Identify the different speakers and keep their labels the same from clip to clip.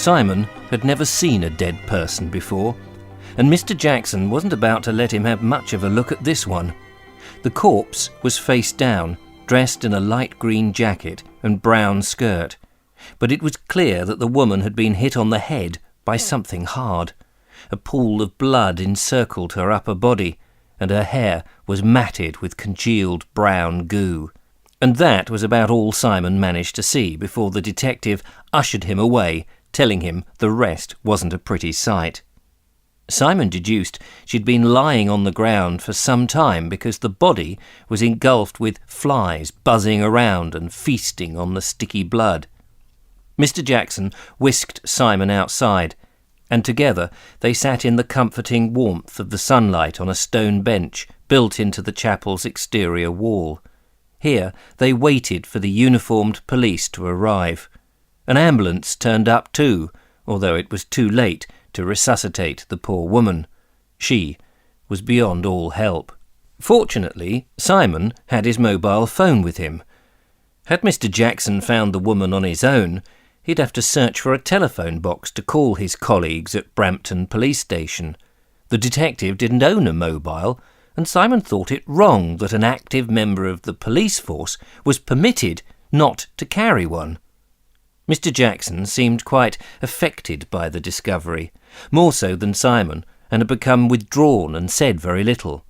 Speaker 1: Simon had never seen a dead person before, and Mr. Jackson wasn't about to let him have much of a look at this one. The corpse was face down, dressed in a light green jacket and brown skirt, but it was clear that the woman had been hit on the head by something hard. A pool of blood encircled her upper body, and her hair was matted with congealed brown goo. And that was about all Simon managed to see before the detective ushered him away, telling him the rest wasn't a pretty sight. Simon deduced she'd been lying on the ground for some time because the body was engulfed with flies buzzing around and feasting on the sticky blood. Mr. Jackson whisked Simon outside, and together they sat in the comforting warmth of the sunlight on a stone bench built into the chapel's exterior wall. Here they waited for the uniformed police to arrive. An ambulance turned up too, although it was too late to resuscitate the poor woman. She was beyond all help. Fortunately, Simon had his mobile phone with him. Had Mr. Jackson found the woman on his own, he'd have to search for a telephone box to call his colleagues at Brampton police station. The detective didn't own a mobile, and Simon thought it wrong that an active member of the police force was permitted not to carry one. Mr. Jackson seemed quite affected by the discovery, more so than Simon, and had become withdrawn and said very little.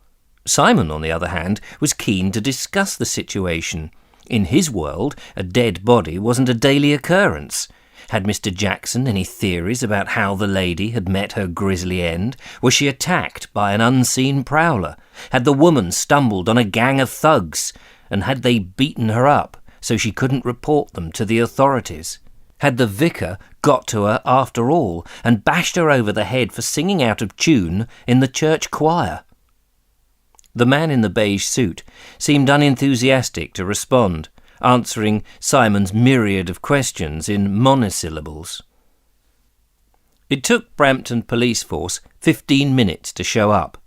Speaker 1: Simon, on the other hand, was keen to discuss the situation. In his world, a dead body wasn't a daily occurrence. Had Mr. Jackson any theories about how the lady had met her grisly end? Was she attacked by an unseen prowler? Had the woman stumbled on a gang of thugs? And had they beaten her up so she couldn't report them to the authorities? Had the vicar got to her after all and bashed her over the head for singing out of tune in the church choir? The man in the beige suit seemed unenthusiastic to respond, answering Simon's myriad of questions in monosyllables. It took Brampton police force 15 minutes to show up,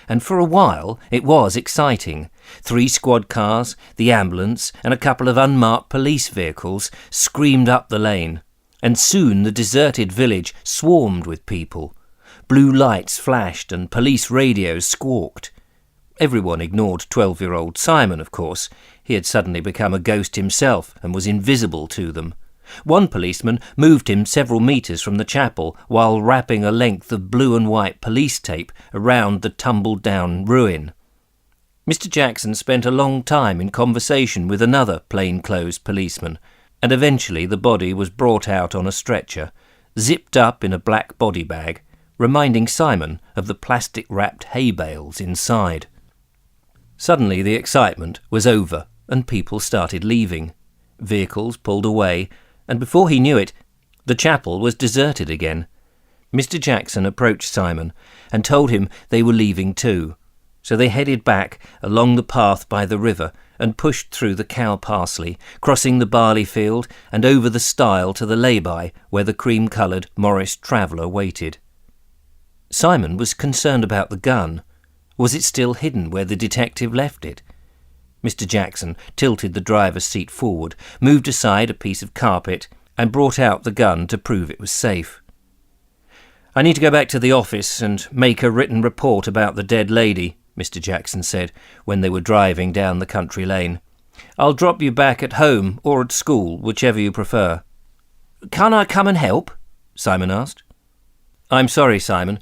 Speaker 1: and for a while it was exciting. 3 squad cars, the ambulance, and a couple of unmarked police vehicles screamed up the lane, and soon the deserted village swarmed with people. Blue lights flashed and police radios squawked. Everyone ignored 12-year-old Simon, of course. He had suddenly become a ghost himself and was invisible to them. One policeman moved him several metres from the chapel while wrapping a length of blue and white police tape around the tumbled-down ruin. Mr. Jackson spent a long time in conversation with another plainclothes policeman, and eventually the body was brought out on a stretcher, zipped up in a black body bag, reminding Simon of the plastic-wrapped hay bales inside. Suddenly the excitement was over and people started leaving. Vehicles pulled away, and before he knew it, the chapel was deserted again. Mr. Jackson approached Simon and told him they were leaving too, so they headed back along the path by the river and pushed through the cow parsley, crossing the barley field and over the stile to the lay-by where the cream-coloured Morris traveller waited. Simon was concerned about the gun. Was it still hidden where the detective left it? Mr. Jackson tilted the driver's seat forward, moved aside a piece of carpet, and brought out the gun to prove it was safe. "I need to go back to the office and make a written report about the dead lady," Mr. Jackson said when they were driving down the country lane. "I'll drop you back at home or at school, whichever you prefer." "Can't I come and help?" Simon asked. "I'm sorry, Simon.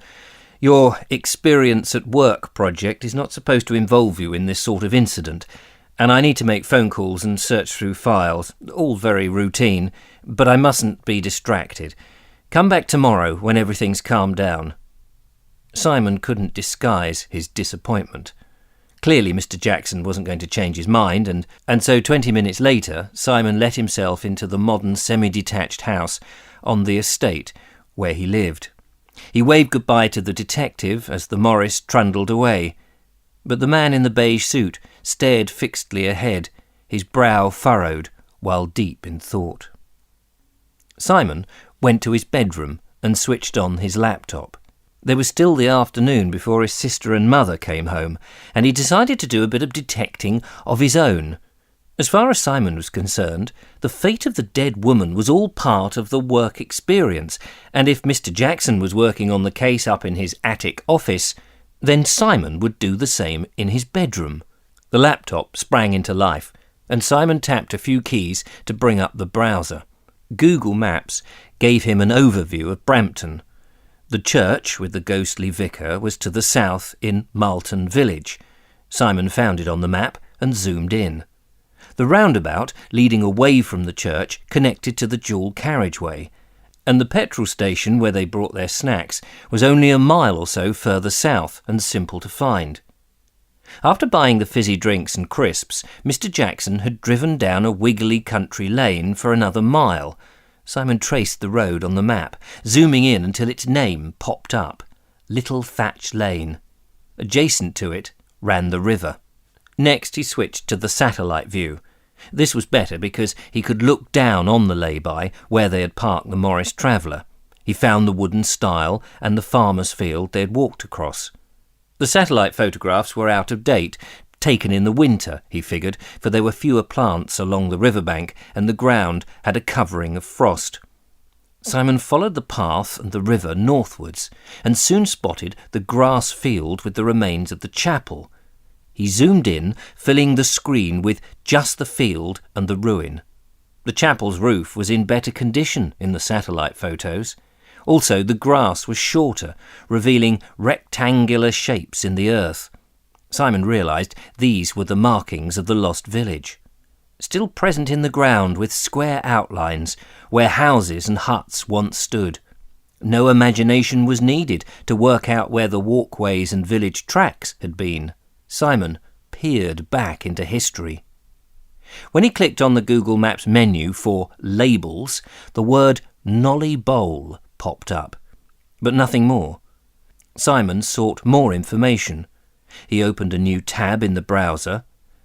Speaker 1: Your experience at work project is not supposed to involve you in this sort of incident, and I need to make phone calls and search through files, all very routine, but I mustn't be distracted. Come back tomorrow when everything's calmed down." Simon couldn't disguise his disappointment. Clearly Mr. Jackson wasn't going to change his mind, and so 20 minutes later Simon let himself into the modern semi-detached house on the estate where he lived. He waved goodbye to the detective as the Morris trundled away, but the man in the beige suit stared fixedly ahead, his brow furrowed while deep in thought. Simon went to his bedroom and switched on his laptop. There was still the afternoon before his sister and mother came home, and he decided to do a bit of detecting of his own. As far as Simon was concerned, the fate of the dead woman was all part of the work experience, and if Mr. Jackson was working on the case up in his attic office, then Simon would do the same in his bedroom. The laptop sprang into life, and Simon tapped a few keys to bring up the browser. Google Maps gave him an overview of Brampton. The church with the ghostly vicar was to the south in Malton Village. Simon found it on the map and zoomed in. The roundabout leading away from the church connected to the dual carriageway, and the petrol station where they brought their snacks was only a mile or so further south and simple to find. After buying the fizzy drinks and crisps, Mr. Jackson had driven down a wiggly country lane for another mile. Simon traced the road on the map, zooming in until its name popped up, Little Thatch Lane. Adjacent to it ran the river. Next he switched to the satellite view. This was better because he could look down on the lay-by where they had parked the Morris Traveller. He found the wooden stile and the farmer's field they had walked across. The satellite photographs were out of date, taken in the winter, he figured, for there were fewer plants along the riverbank and the ground had a covering of frost. Simon followed the path and the river northwards and soon spotted the grass field with the remains of the chapel. He zoomed in, filling the screen with just the field and the ruin. The chapel's roof was in better condition in the satellite photos. Also, the grass was shorter, revealing rectangular shapes in the earth. Simon realised these were the markings of the lost village. Still present in the ground with square outlines, where houses and huts once stood. No imagination was needed to work out where the walkways and village tracks had been. Simon peered back into history. When he clicked on the Google Maps menu for labels, the word Nolly Bowl popped up, but nothing more. Simon sought more information. He opened a new tab in the browser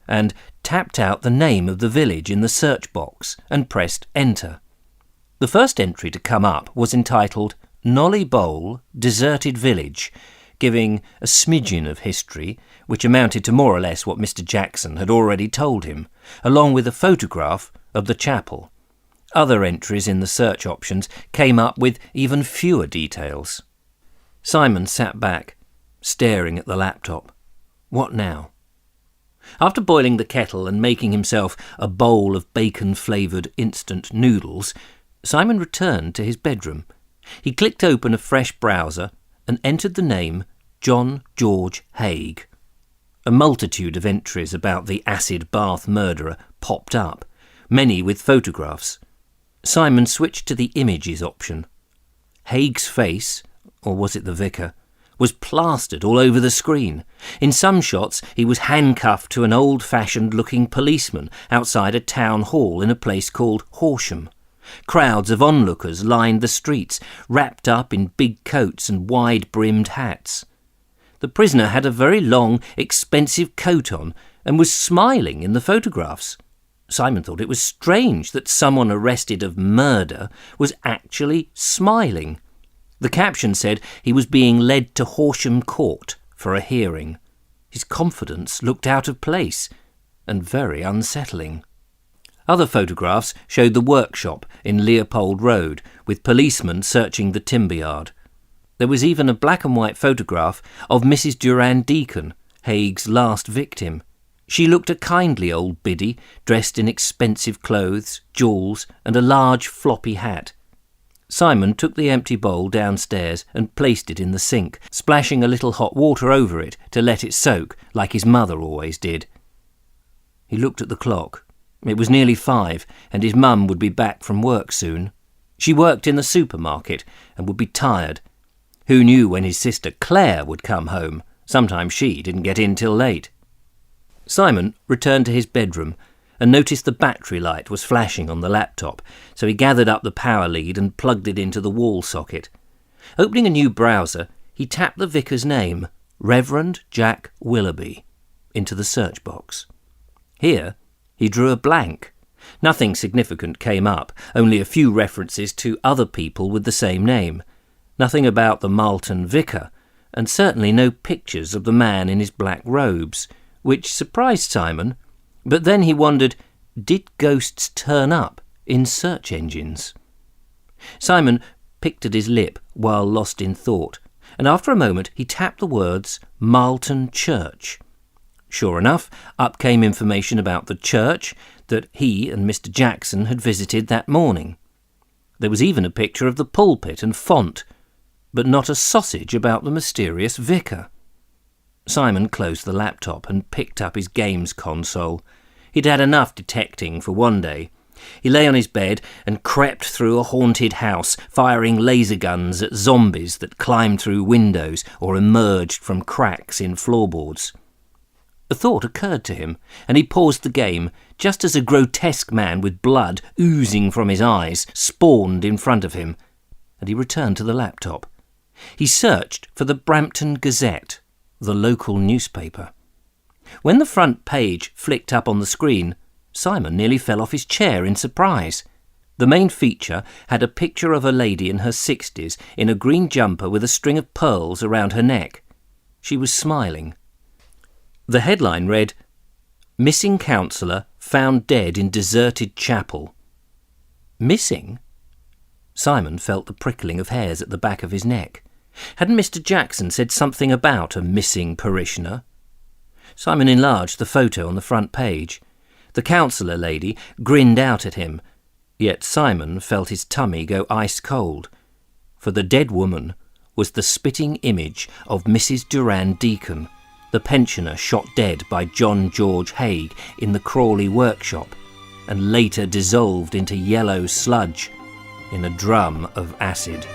Speaker 1: and tapped out the name of the village in the search box and pressed Enter. The first entry to come up was entitled Nolly Bowl, Deserted Village, giving a smidgen of history, which amounted to more or less what Mr. Jackson had already told him, along with a photograph of the chapel. Other entries in the search options came up with even fewer details. Simon sat back, staring at the laptop. What now? After boiling the kettle and making himself a bowl of bacon-flavoured instant noodles, Simon returned to his bedroom. He clicked open a fresh browser and entered the name John George Haigh. A multitude of entries about the acid bath murderer popped up, many with photographs. Simon switched to the images option. Haigh's face, or was it the vicar, was plastered all over the screen. In some shots he was handcuffed to an old-fashioned-looking policeman outside a town hall in a place called Horsham. Crowds of onlookers lined the streets, wrapped up in big coats and wide-brimmed hats. The prisoner had a very long, expensive coat on and was smiling in the photographs. Simon thought it was strange that someone arrested of murder was actually smiling. The caption said he was being led to Horsham Court for a hearing. His confidence looked out of place and very unsettling. Other photographs showed the workshop in Leopold Road, with policemen searching the timber yard. There was even a black and white photograph of Mrs. Durand Deacon, Haigh's last victim. She looked a kindly old biddy, dressed in expensive clothes, jewels, and a large floppy hat. Simon took the empty bowl downstairs and placed it in the sink, splashing a little hot water over it to let it soak, like his mother always did. He looked at the clock. It was nearly 5, and his mum would be back from work soon. She worked in the supermarket and would be tired. Who knew when his sister Claire would come home? Sometimes she didn't get in till late. Simon returned to his bedroom and noticed the battery light was flashing on the laptop, so he gathered up the power lead and plugged it into the wall socket. Opening a new browser, he tapped the vicar's name, Reverend Jack Willoughby, into the search box. Here he drew a blank. Nothing significant came up, only a few references to other people with the same name. Nothing about the Malton vicar, and certainly no pictures of the man in his black robes, which surprised Simon. But then he wondered, Did ghosts turn up in search engines? Simon picked at his lip while lost in thought, and after a moment he tapped the words Marlton Church. Sure enough, up came information about the church that he and Mr. Jackson had visited that morning. There was even a picture of the pulpit and font, but not a sausage about the mysterious vicar. Simon closed the laptop and picked up his games console. He'd had enough detecting for one day. He lay on his bed and crept through a haunted house, firing laser guns at zombies that climbed through windows or emerged from cracks in floorboards. A thought occurred to him, and he paused the game just as a grotesque man with blood oozing from his eyes spawned in front of him, and he returned to the laptop. He searched for the Brampton Gazette, the local newspaper. When the front page flicked up on the screen, Simon nearly fell off his chair in surprise. The main feature had a picture of a lady in her 60s in a green jumper with a string of pearls around her neck. She was smiling. The headline read, "Missing counsellor found dead in deserted chapel." Missing? Simon felt the prickling of hairs at the back of his neck. Hadn't Mr. Jackson said something about a missing parishioner? Simon enlarged the photo on the front page. The counsellor lady grinned out at him, yet Simon felt his tummy go ice cold, for the dead woman was the spitting image of Mrs. Durand Deacon, the pensioner shot dead by John George Haig in the Crawley workshop and later dissolved into yellow sludge in a drum of acid.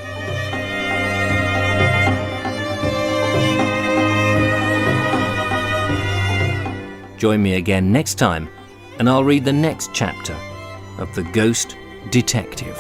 Speaker 1: Join me again next time and I'll read the next chapter of The Ghost Detective.